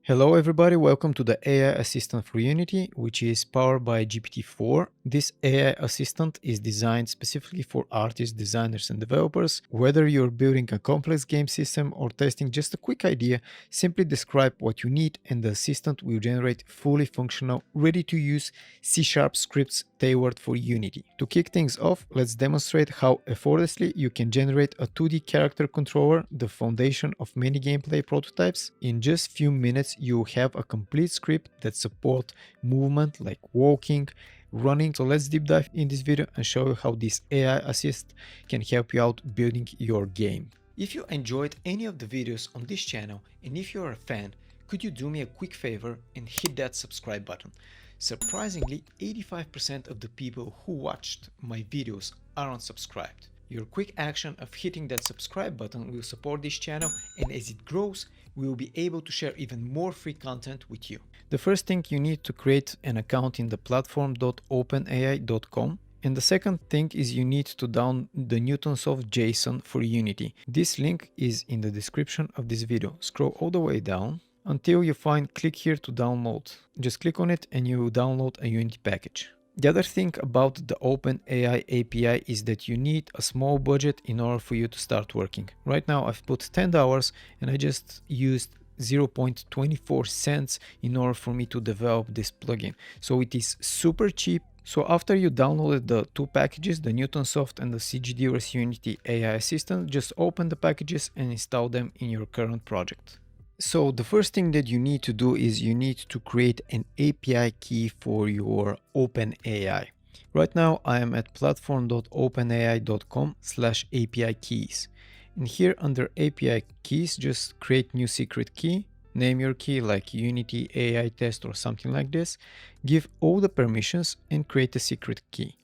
Hello everybody, welcome to the AI Assistant for Unity, which is powered by GPT-4. This AI assistant is designed specifically for artists, designers and developers. Whether you're building a complex game system or testing just a quick idea, simply describe what you need and the assistant will generate fully functional, ready-to-use C# scripts tailored for Unity. To kick things off, let's demonstrate how effortlessly you can generate a 2D character controller, the foundation of many gameplay prototypes. In just few minutes, you have a complete script that supports movement like walking, running. So let's deep dive in this video and show you how this AI assist can help you out building your game. If you enjoyed any of the videos on this channel and if you're a fan, could you do me a quick favor and hit that subscribe button? Surprisingly, 85% of the people who watched my videos are unsubscribed. Your quick action of hitting that subscribe button will support this channel, and as it grows, we will be able to share even more free content with you. The first thing, you need to create an account in the platform.openai.com. And the second thing is you need to download the NewtonSoft JSON for Unity. This link is in the description of this video. Scroll all the way down until you find click here to download. Just click on it and you will download a Unity package. The other thing about the OpenAI API is that you need a small budget in order for you to start working. Right now I've put $10 and I just used 0.24 cents in order for me to develop this plugin. So it is super cheap. So after you downloaded the two packages, the NewtonSoft and the CGDealers Unity AI Assistant, just open the packages and install them in your current project. So the first thing that you need to do is you need to create an API key for your OpenAI. Right now I am at platform.openai.com/API keys. And here under API keys, just create new secret key, name your key like Unity AI test or something like this, give all the permissions and create a secret key.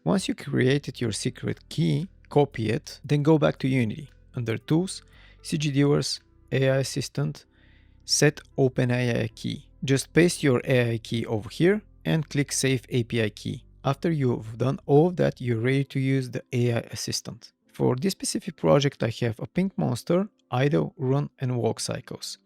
Once you created your secret key, copy it, then go back to Unity. Under Tools, CGDealers, AI Assistant, set OpenAI key. Just paste your AI key over here and click Save API key. After you've done all of that, you're ready to use the AI Assistant. For this specific project, I have a pink monster, idle, run and walk cycles.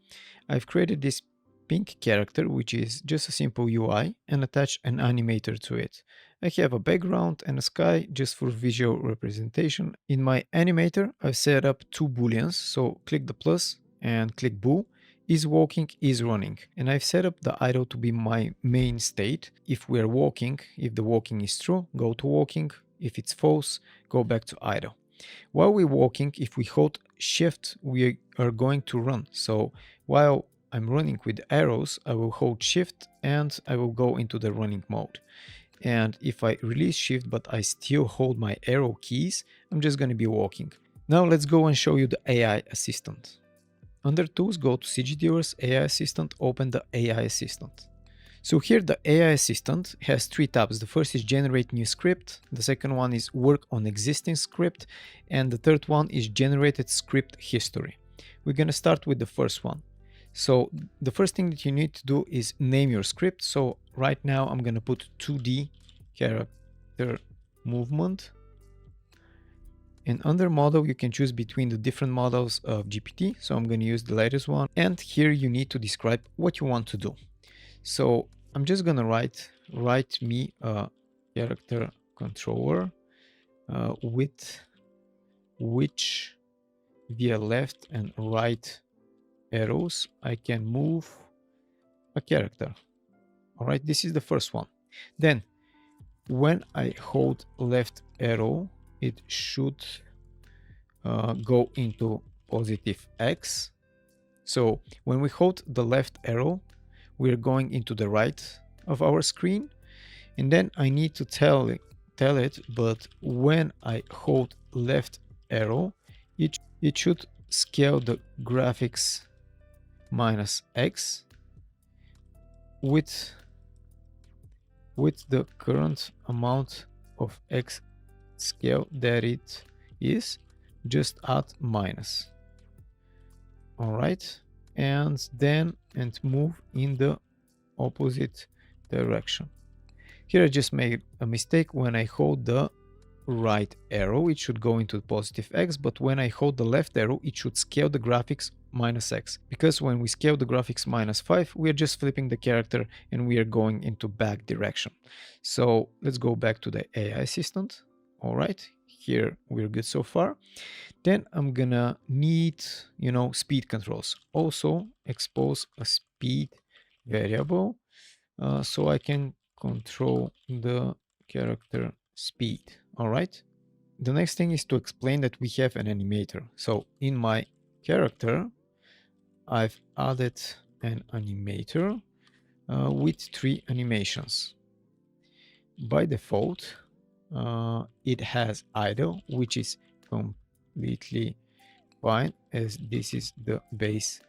I've created this pink character, which is just a simple UI, and attached an animator to it. I have a background and a sky just for visual representation. In my animator, I've set up two booleans, so click the plus and click bool, is walking, is running. And I've set up the idle to be my main state. If we're walking, if the walking is true, go to walking. If it's false, go back to idle. While we're walking, if we hold shift, we are going to run. So while I'm running with arrows, I will hold shift and I will go into the running mode. And if I release shift, but I still hold my arrow keys, I'm just going to be walking. Now let's go and show you the AI assistant. Under Tools, go to CGDealers, AI Assistant, open the AI Assistant. So here the AI Assistant has three tabs. The first is Generate New Script, the second one is Work on Existing Script, and the third one is Generated Script History. We're going to start with the first one. So the first thing that you need to do is name your script. So right now I'm going to put 2D character movement. And under model, you can choose between the different models of GPT. So I'm going to use the latest one. And here you need to describe what you want to do. So I'm just going to write me a character controller with which via left and right arrows I can move a character. All right, this is the first one. Then when I hold left arrow, it should go into positive X. So when we hold the left arrow, we're going into the right of our screen. And then I need to tell it, but when I hold left arrow, it should scale the graphics minus X with the current amount of X scale that it is, just add minus. All right, and then move in the opposite direction. Here I just made a mistake. When I hold the right arrow, it should go into positive X, but when I hold the left arrow, it should scale the graphics minus x, because when we scale the graphics -5, we are just flipping the character and we are going into back direction. So let's go back to the AI assistant. All right, here we're good so far. Then I'm gonna need, speed controls. Also expose a speed variable so I can control the character speed. All right. The next thing is to explain that we have an animator. So in my character, I've added an animator with 3 animations. By default, it has idle, which is completely fine, as this is the base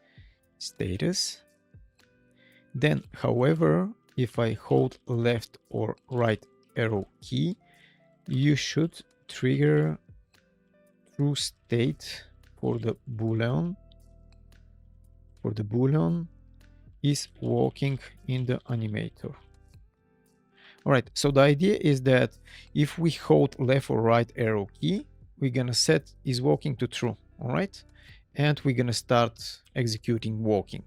status. Then, however, if I hold left or right arrow key, you should trigger true state for the boolean. For the boolean is walking in the animator. All right, so the idea is that if we hold left or right arrow key, we're gonna set is walking to true. All right, and we're gonna start executing walking.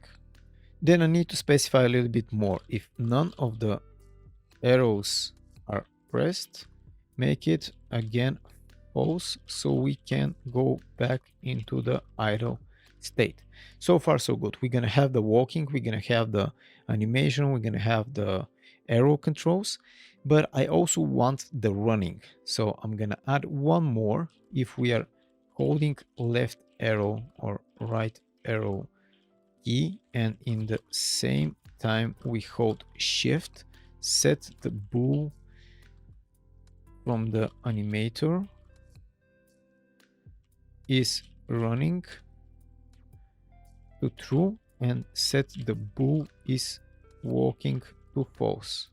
Then I need to specify a little bit more. If none of the arrows are pressed, make it again false so we can go back into the idle state. So far so good. We're gonna have the walking, we're gonna have the animation, we're gonna have the arrow controls, but I also want the running. So I'm gonna add one more. If we are holding left arrow or right arrow key and in the same time we hold shift, set the bool from the animator is running to true and set the bool is walking to false.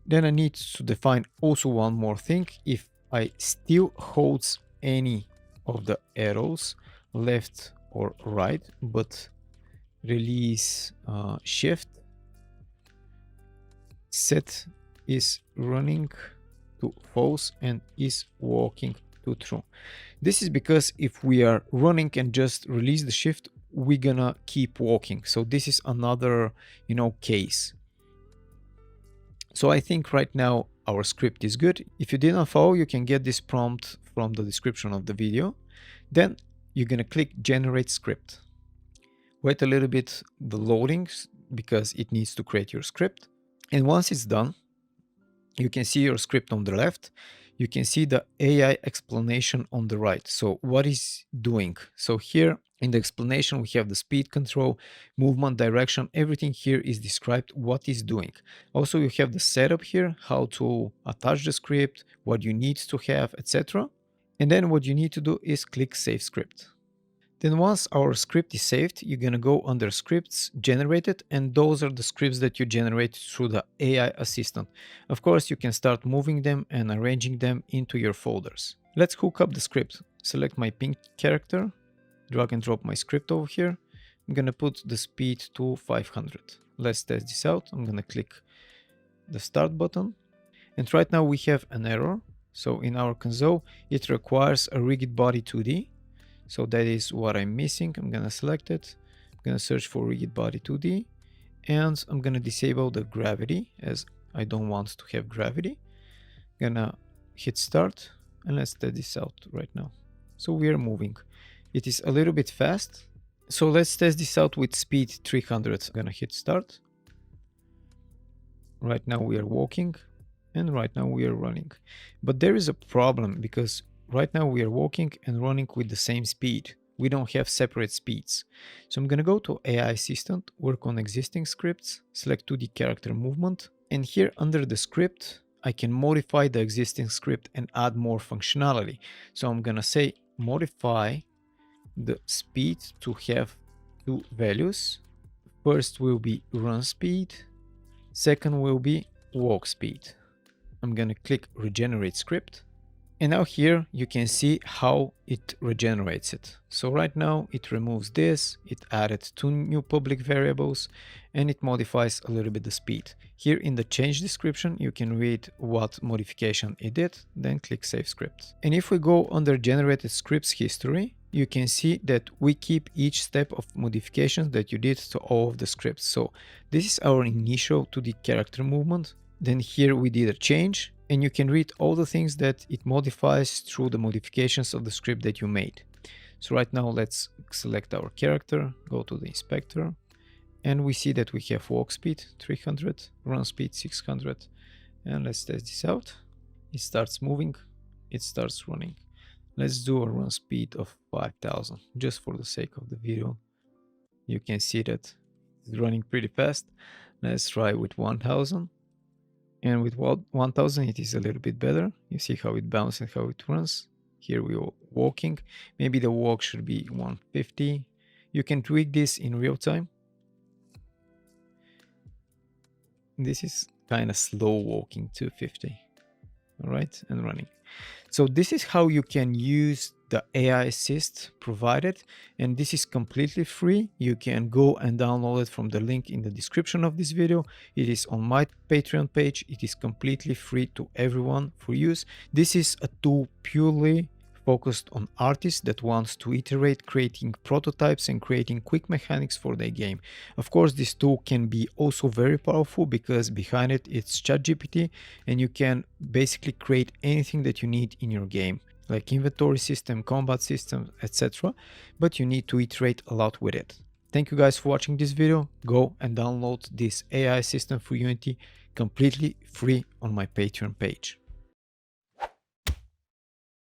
Then I need to define also one more thing. If I still holds any of the arrows left or right but release shift, set is running to false and is walking to true. This is because if we are running and just release the shift, we're gonna keep walking. So this is another, case. So I think right now our script is good. If you didn't follow, you can get this prompt from the description of the video. Then you're gonna click generate script. Wait a little bit the loadings because it needs to create your script. And once it's done, you can see your script on the left. You can see the AI explanation on the right. So what is doing? So here in the explanation, we have the speed control, movement, direction, everything here is described what is doing. Also, you have the setup here, how to attach the script, what you need to have, etc. And then what you need to do is click save script. Then once our script is saved, you're gonna go under scripts, generated, and those are the scripts that you generate through the AI assistant. Of course, you can start moving them and arranging them into your folders. Let's hook up the script. Select my pink character, drag and drop my script over here. I'm gonna put the speed to 500. Let's test this out. I'm gonna click the start button. And right now we have an error. So in our console, it requires a rigid body 2D. So that is what I'm missing. I'm gonna select it. I'm gonna search for rigid body 2D and I'm gonna disable the gravity as I don't want to have gravity. Gonna hit start and let's test this out right now. So we are moving. It is a little bit fast. So let's test this out with speed 300. I'm gonna hit start. Right now we are walking and right now we are running. But there is a problem because right now we are walking and running with the same speed. We don't have separate speeds. So I'm gonna go to AI Assistant, work on existing scripts, select 2D character movement, and here under the script, I can modify the existing script and add more functionality. So I'm gonna say modify the speed to have 2 values. First will be run speed, second will be walk speed. I'm gonna click regenerate script. And now here you can see how it regenerates it. So right now it removes this, it added 2 new public variables, and it modifies a little bit the speed. Here in the change description you can read what modification it did, then click Save Script. And if we go under generated scripts history, you can see that we keep each step of modifications that you did to all of the scripts. So this is our initial 2D character movement. Then here we did a change, and you can read all the things that it modifies through the modifications of the script that you made. So right now let's select our character, go to the inspector, and we see that we have walk speed 300, run speed 600, and let's test this out. It starts moving, it starts running. Let's do a run speed of 5000 just for the sake of the video. You can see that it's running pretty fast. Let's try with 1000. And with 1000 it is a little bit better. You see how it bounces and how it runs. Here we are walking. Maybe the walk should be 150. You can tweak this in real time. This is kind of slow walking, 250. All right, and running. So this is how you can use the AI assist provided, and this is completely free. You can go and download it from the link in the description of this video. It is on my Patreon page. It is completely free to everyone for use. This is a tool purely focused on artists that wants to iterate, creating prototypes and creating quick mechanics for their game. Of course, this tool can be also very powerful because behind it it's ChatGPT, and you can basically create anything that you need in your game, like inventory system, combat system, etc. But you need to iterate a lot with it. Thank you guys for watching this video. Go and download this AI system for Unity completely free on my Patreon page.